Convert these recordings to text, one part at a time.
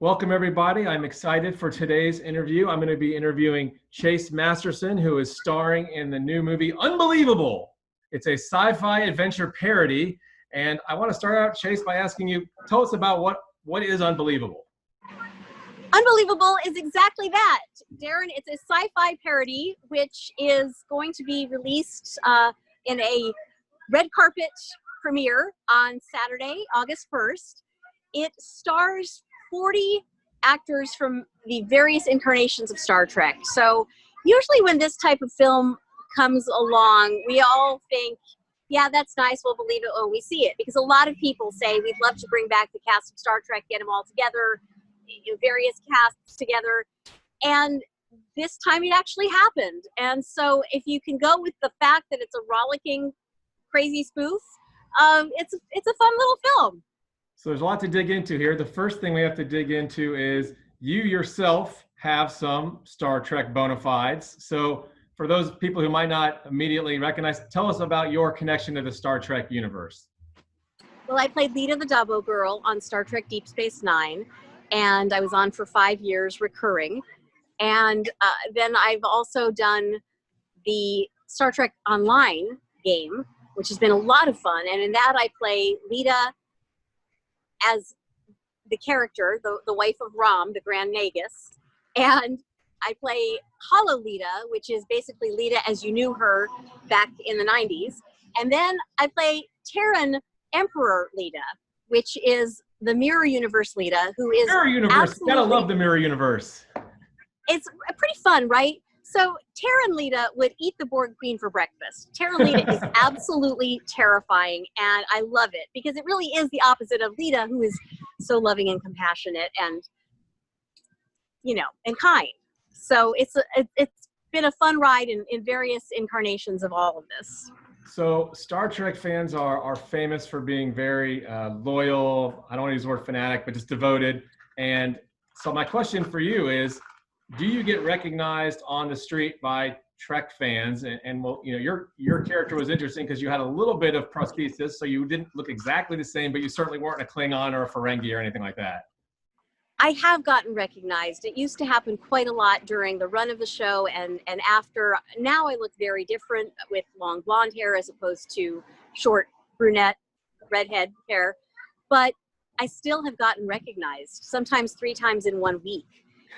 Welcome, everybody. I'm excited for today's interview. I'm going to be interviewing Chase Masterson, who is starring in the new movie Unbelievable. It's a sci-fi adventure parody. And I want to start out, Chase, by asking you, tell us about what is Unbelievable? Unbelievable is exactly that. Darren, it's a sci-fi parody, which is going to be released in a red carpet premiere on Saturday, August 1st. It stars 40 actors from the various incarnations of Star Trek. So usually when this type of film comes along, we all think, yeah, that's nice, we'll believe it when we see it. Because a lot of people say, we'd love to bring back the cast of Star Trek, get them all together, various casts together. And this time it actually happened. And so if you can go with the fact that it's a rollicking, crazy spoof, it's a fun little film. So there's a lot to dig into here. The first thing we have to dig into is you yourself have some Star Trek bona fides. So for those people who might not immediately recognize, tell us about your connection to the Star Trek universe. Well, I played Leeta the Dabo Girl on Star Trek Deep Space Nine, and I was on for 5 years recurring. And then I've also done the Star Trek Online game, which has been a lot of fun. And in that I play Leeta as the character, the wife of Rom, the Grand Nagus. And I play Hollow Leeta, which is basically Leeta as you knew her back in the 90s. And then I play Terran Emperor Leeta, which is the Mirror Universe Leeta, who is Mirror Universe. Gotta love the Mirror Universe. It's pretty fun, right? So Terran Leeta would eat the Borg Queen for breakfast. Terran Leeta is absolutely terrifying, and I love it because it really is the opposite of Leeta, who is so loving and compassionate and, and kind. So it's been a fun ride in various incarnations of all of this. So Star Trek fans are famous for being very loyal. I don't want to use the word fanatic, but just devoted. And so my question for you is, do you get recognized on the street by Trek fans? And well, your character was interesting because you had a little bit of prosthesis, so you didn't look exactly the same, but you certainly weren't a Klingon or a Ferengi or anything like that. I have gotten recognized. It used to happen quite a lot during the run of the show and after. Now I look very different with long blonde hair as opposed to short brunette, redhead hair. But I still have gotten recognized, sometimes 3 times in 1 week.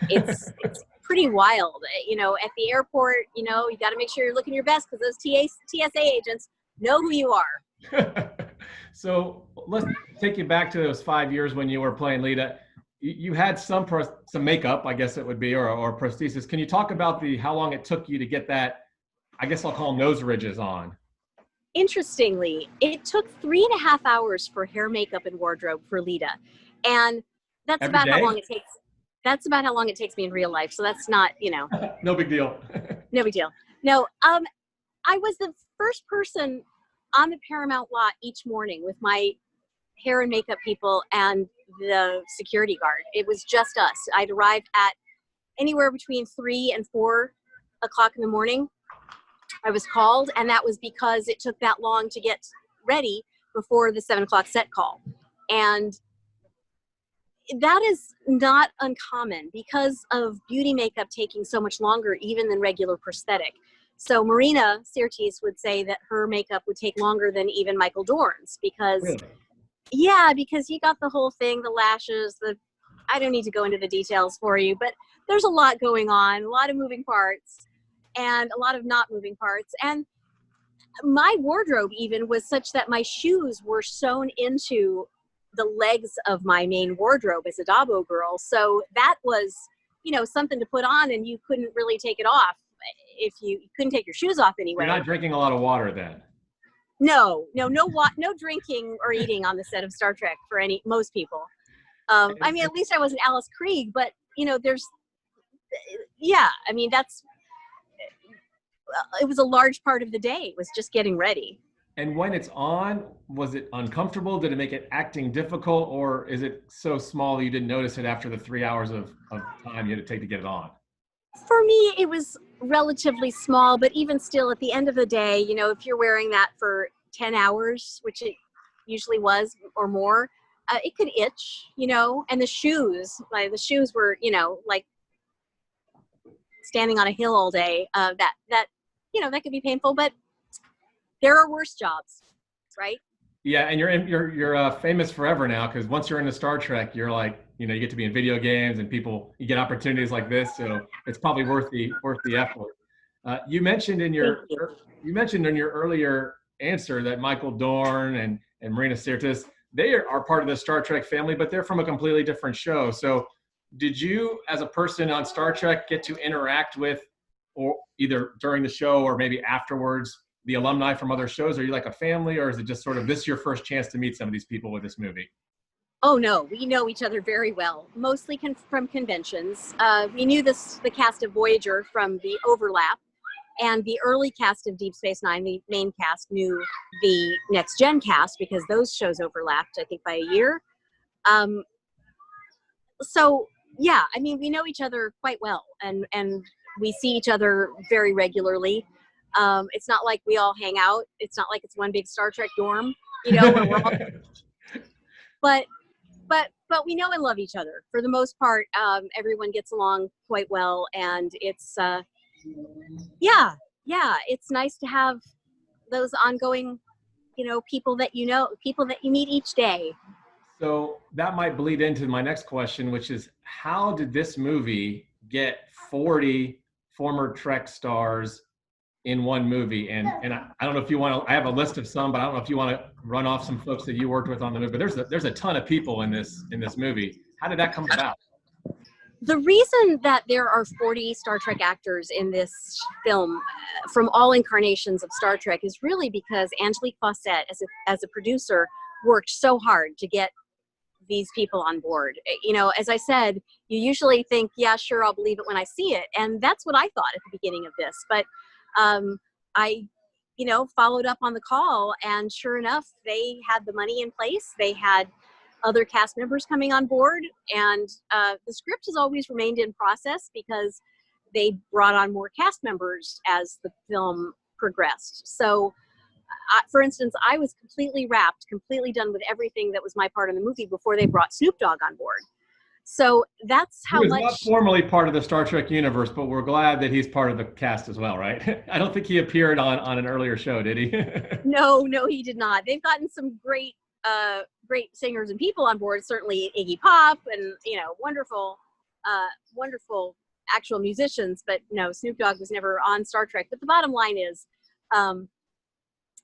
It's pretty wild. At the airport, you got to make sure you're looking your best because those TSA agents know who you are. So let's take you back to those 5 years when you were playing Leeta. You had some makeup, I guess it would be, or prosthesis. Can you talk about how long it took you to get that, I guess I'll call them nose ridges on? Interestingly, it took 3.5 hours for hair, makeup, and wardrobe for Leeta. And that's Every about day? how long it takes. That's about how long it takes me in real life. So that's not, No big deal. No big deal. No, I was the first person on the Paramount lot each morning with my hair and makeup people and the security guard. It was just us. I'd arrived at anywhere between 3 and 4 o'clock in the morning. I was called, and that was because it took that long to get ready before the 7 o'clock set call. And that is not uncommon because of beauty makeup taking so much longer even than regular prosthetic. So Marina, Sirtis, would say that her makeup would take longer than even Michael Dorn's because, Really? Yeah, because you got the whole thing, the lashes, I don't need to go into the details for you, but there's a lot going on, a lot of moving parts and a lot of not moving parts. And my wardrobe even was such that my shoes were sewn into the legs of my main wardrobe as a Dabo girl. So that was, something to put on and you couldn't really take it off if you couldn't take your shoes off anyway. You're not drinking a lot of water then? No drinking or eating on the set of Star Trek for most people. At least I wasn't Alice Krieg, but it was a large part of the day. It was just getting ready. And when it's on, was it uncomfortable? Did it make it acting difficult, or is it so small that you didn't notice it after the 3 hours of time you had to take to get it on? For me, it was relatively small, but even still at the end of the day, if you're wearing that for 10 hours, which it usually was or more, it could itch, and the shoes were, like standing on a hill all day. That could be painful, but there are worse jobs, right? Yeah, and you're famous forever now, because once you're into Star Trek, you're like, you get to be in video games, and you get opportunities like this, so it's probably worth the effort. You mentioned in your earlier answer that Michael Dorn and Marina Sirtis, they are part of the Star Trek family, but they're from a completely different show. So did you, as a person on Star Trek, get to interact with, or either during the show or maybe afterwards, the alumni from other shows? Are you like a family, or is it just sort of this your first chance to meet some of these people with this movie? Oh no, we know each other very well, mostly from conventions. We knew the cast of Voyager from the overlap, and the early cast of Deep Space Nine, the main cast, knew the Next Gen cast because those shows overlapped, I think, by a year. So yeah, I mean, we know each other quite well, and we see each other very regularly. It's not like we all hang out. It's not like it's one big Star Trek dorm, where we're all. But we know and love each other for the most part. Everyone gets along quite well, and it's it's nice to have those ongoing, people that people that you meet each day. So that might bleed into my next question, which is, how did this movie get 40 former Trek stars in one movie? And I don't know if you want to, I have a list of some, but I don't know if you want to run off some folks that you worked with on the movie. But there's a ton of people in this movie. How did that come about? The reason that there are 40 Star Trek actors in this film from all incarnations of Star Trek is really because Angelique Fawcett, as a producer, worked so hard to get these people on board. As I said, you usually think, yeah, sure, I'll believe it when I see it. And that's what I thought at the beginning of this. But I, followed up on the call, and sure enough, they had the money in place. They had other cast members coming on board, and the script has always remained in process because they brought on more cast members as the film progressed. So, for instance, I was completely wrapped, completely done with everything that was my part in the movie before they brought Snoop Dogg on board. So that's how much. He was not formally part of the Star Trek universe, but we're glad that he's part of the cast as well, right? I don't think he appeared on an earlier show, did he? No, he did not. They've gotten some great singers and people on board. Certainly Iggy Pop, and wonderful actual musicians. But no, Snoop Dogg was never on Star Trek. But the bottom line is,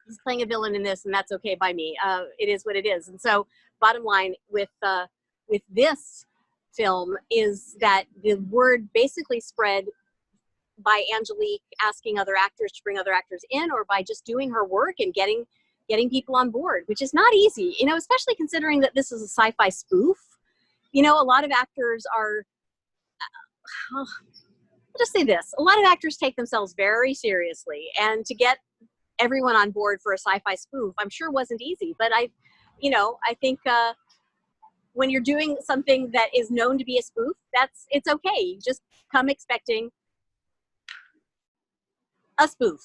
he's playing a villain in this, and that's okay by me. It is what it is. And so, bottom line with this film is that the word basically spread by Angelique asking other actors to bring other actors in, or by just doing her work and getting people on board, which is not easy, especially considering that this is a sci-fi spoof. A lot of actors are, I'll just say this, a lot of actors take themselves very seriously, and to get everyone on board for a sci-fi spoof, I'm sure wasn't easy, but I think when you're doing something that is known to be a spoof, it's okay. You just come expecting a spoof.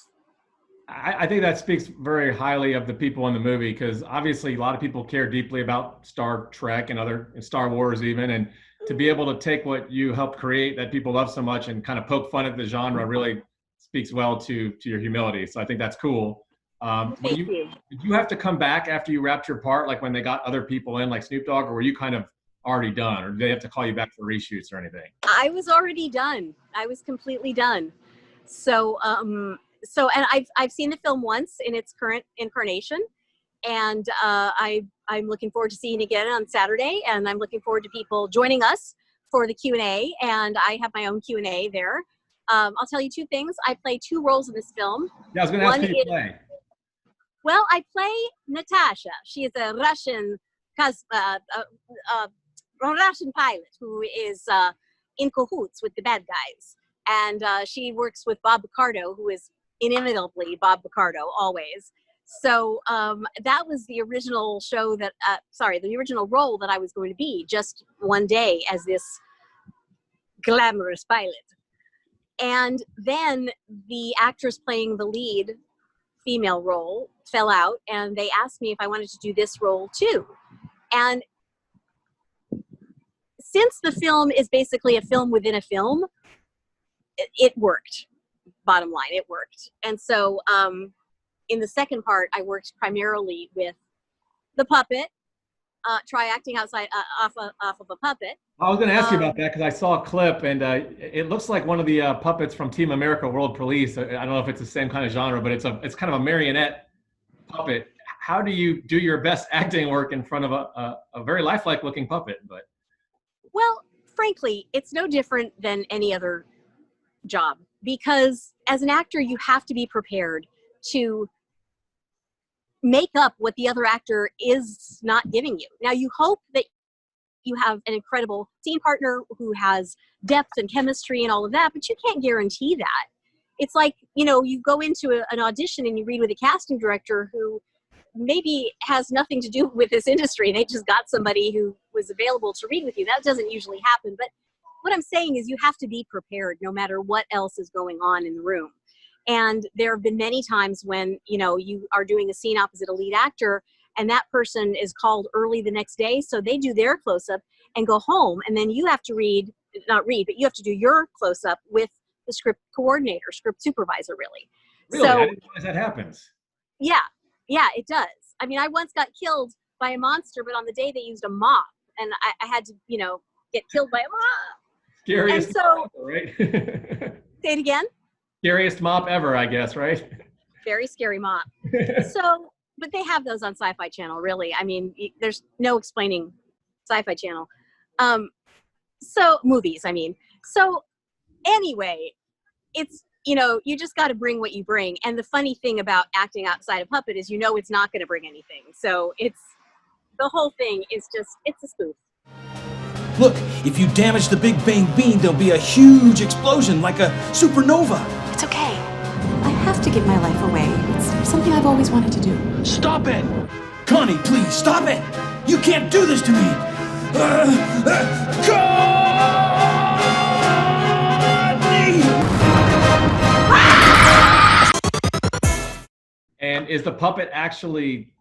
I think that speaks very highly of the people in the movie, because obviously a lot of people care deeply about Star Trek and Star Wars even, and to be able to take what you helped create that people love so much and kind of poke fun at the genre really speaks well to your humility. So I think that's cool. Thank you. Did you have to come back after you wrapped your part, like when they got other people in, like Snoop Dogg, or were you kind of already done, or did they have to call you back for reshoots or anything? I was already done. I was completely done. So, and I've seen the film once in its current incarnation, and I'm looking forward to seeing it again on Saturday, and I'm looking forward to people joining us for the Q&A, and I have my own Q&A there. I'll tell you two things. I play two roles in this film. Yeah, I was going to ask who you play. Well, I play Natasha. She is a Russian Russian pilot who is in cahoots with the bad guys. And she works with Bob Picardo, who is inimitably Bob Picardo, always. So that was the original show that, the original role that I was going to be, just one day as this glamorous pilot. And then the actress playing the lead female role fell out, and they asked me if I wanted to do this role too. And since the film is basically a film within a film, it worked. Bottom line, it worked. And so in the second part, I worked primarily with the puppet. Try acting outside off of a puppet. I was going to ask you about that because I saw a clip and it looks like one of the puppets from Team America World Police. I don't know if it's the same kind of genre, but it's kind of a marionette puppet. How do you do your best acting work in front of a very lifelike looking puppet? But well, frankly, it's no different than any other job, because as an actor, you have to be prepared to make up what the other actor is not giving you. Now, you hope that you have an incredible scene partner who has depth and chemistry and all of that, but you can't guarantee that. It's like, you go into an audition and you read with a casting director who maybe has nothing to do with this industry. They just got somebody who was available to read with you. That doesn't usually happen. But what I'm saying is you have to be prepared no matter what else is going on in the room. And there have been many times when, you are doing a scene opposite a lead actor and that person is called early the next day. So they do their close-up and go home. And then you have to but you have to do your close-up with the script coordinator, script supervisor, really. Really? So, I didn't realize that happens. Yeah, it does. I mean, I once got killed by a monster, but on the day they used a mop and I had to, get killed by a mop. Scariest and so, mop ever, right? Say it again. Scariest mop ever, I guess, right? Very scary mop. So, but they have those on Sci-Fi Channel, really. I mean, there's no explaining Sci-Fi Channel. So, movies, I mean. So, anyway, it's, you just got to bring what you bring. And the funny thing about acting outside a puppet is, it's not going to bring anything. So, the whole thing is just, it's a spoof. Look, if you damage the Big Bang Bean, there'll be a huge explosion, like a supernova. It's okay. I have to give my life away. It's something I've always wanted to do. Stop it! Connie, please, stop it! You can't do this to me! Connie! And is the puppet actually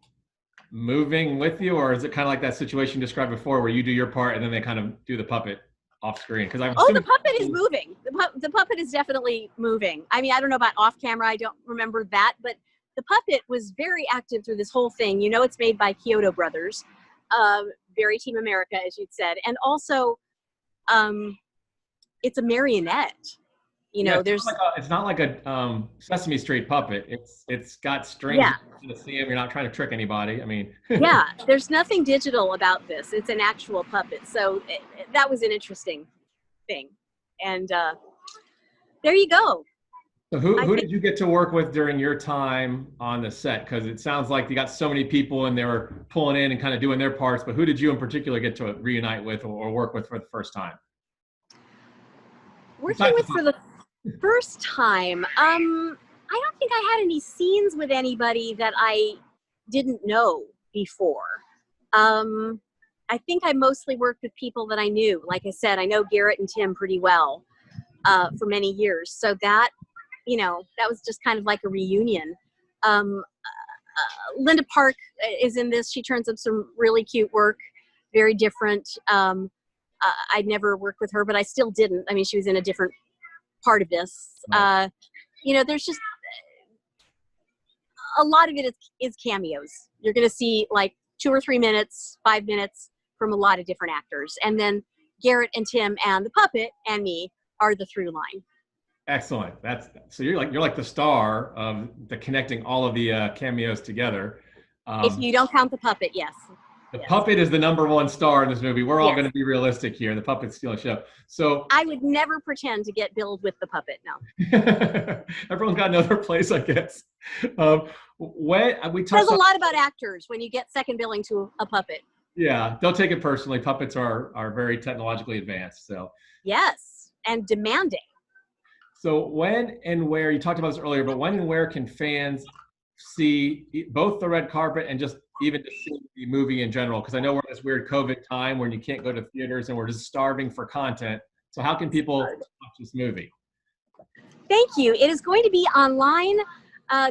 moving with you, or is it kind of like that situation described before where you do your part and then they kind of do the puppet off screen? Because the puppet is moving. The puppet is definitely moving. I mean, I don't know about off camera. I don't remember that, but the puppet was very active through this whole thing. It's made by Kyoto Brothers, very Team America, as you'd said, and also, it's a marionette. It's not like a Sesame Street puppet. It's got strings to see them. You're not trying to trick anybody. I mean, yeah, there's nothing digital about this. It's an actual puppet. So that was an interesting thing. And there you go. So who did you get to work with during your time on the set? Because it sounds like you got so many people and they were pulling in and kind of doing their parts. But who did you in particular get to reunite with or work with for the first time? Working with for the first time, I don't think I had any scenes with anybody that I didn't know before. I think I mostly worked with people that I knew. Like I said, I know Garrett and Tim pretty well for many years. So that, that was just kind of like a reunion. Linda Park is in this. She turns up some really cute work, very different. I'd never worked with her, but I still didn't. I mean, she was in a different part of this. There's just a lot of it is cameos. You're going to see like 2 or 3 minutes, 5 minutes from a lot of different actors. And then Garrett and Tim and the puppet and me are the through line. Excellent. So you're like the star of the connecting all of the cameos together. If you don't count the puppet, yes. The puppet is the #1 star in this movie. We're all going to be realistic here. The puppet's stealing the show. So I would never pretend to get billed with the puppet. No. Everyone's got another place, I guess. When we says a lot about actors when you get second billing to a puppet. Yeah, don't take it personally. Puppets are very technologically advanced. So yes, and demanding. So when and where, you talked about this earlier, but when and where can fans see both the red carpet and just even to see the movie in general? Because I know we're in this weird COVID time when you can't go to theaters and we're just starving for content. So how can people watch this movie? Thank you. It is going to be online.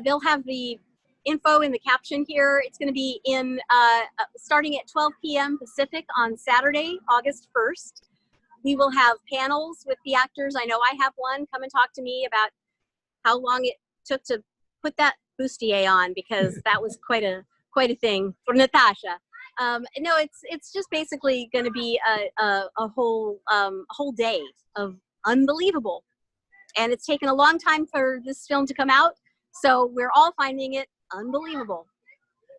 They'll have the info in the caption here. It's going to be in starting at 12 p.m. Pacific on Saturday, August 1st. We will have panels with the actors. I know I have one come and talk to me about how long it took to put that bustier on, because that was quite a thing for Natasha. No, it's just basically going to be a whole day of unbelievable, and it's taken a long time for this film to come out, so we're all finding it unbelievable.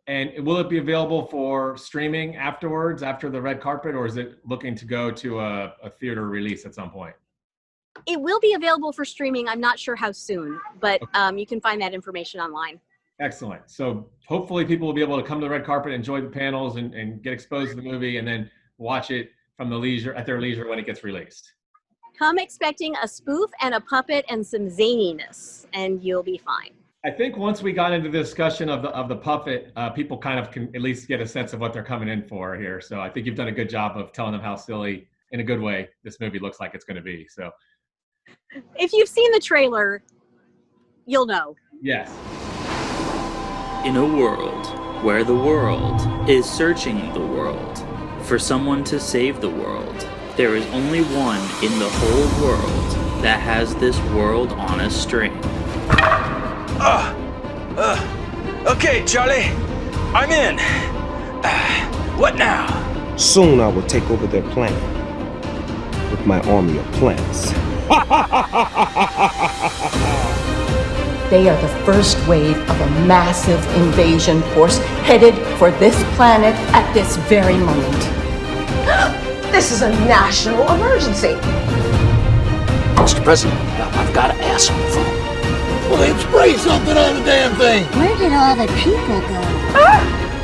And will it be available for streaming afterwards, after the red carpet, or is it looking to go to a theater release at some point? It will be available for streaming. I'm not sure how soon, but you can find that information online. Excellent. So hopefully people will be able to come to the red carpet, enjoy the panels, and get exposed to the movie, and then watch it from at their leisure when it gets released. Come expecting a spoof and a puppet and some zaniness, and you'll be fine. I think once we got into the discussion of the puppet, people kind of can at least get a sense of what they're coming in for here. So I think you've done a good job of telling them how silly, in a good way, this movie looks like it's going to be. So if you've seen the trailer, you'll know. Yes. In a world where the world is searching the world for someone to save the world, there is only one in the whole world that has this world on a string. Okay, Charlie, I'm in. What now? Soon I will take over their planet with my army of plants. They are the first wave of a massive invasion force headed for this planet at this very moment. This is a national emergency. Mr. President, I've got to ask on the phone. Well, then spray something on the damn thing. Where did all the people go?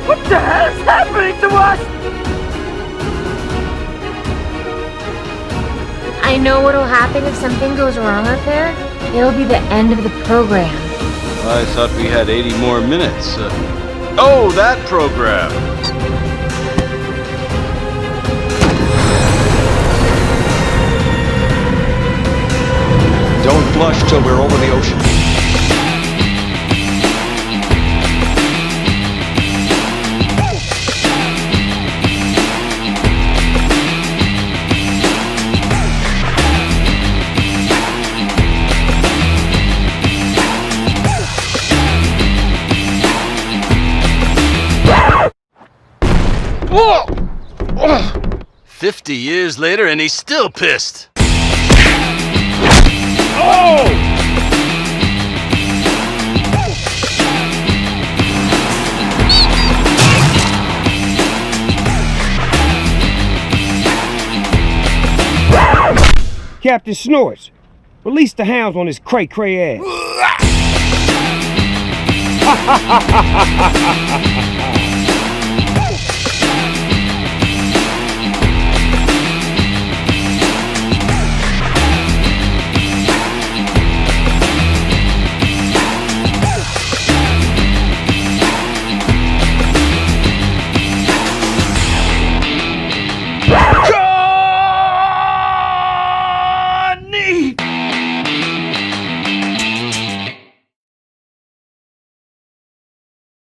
What the hell is happening to us? I know what'll happen if something goes wrong up there. It'll be the end of the program. I thought we had 80 more minutes. Oh, that program. Don't flush till we're over the ocean. Whoa! 50 years later and he's still pissed. Oh! Captain Snorts, release the hounds on his cray-cray ass.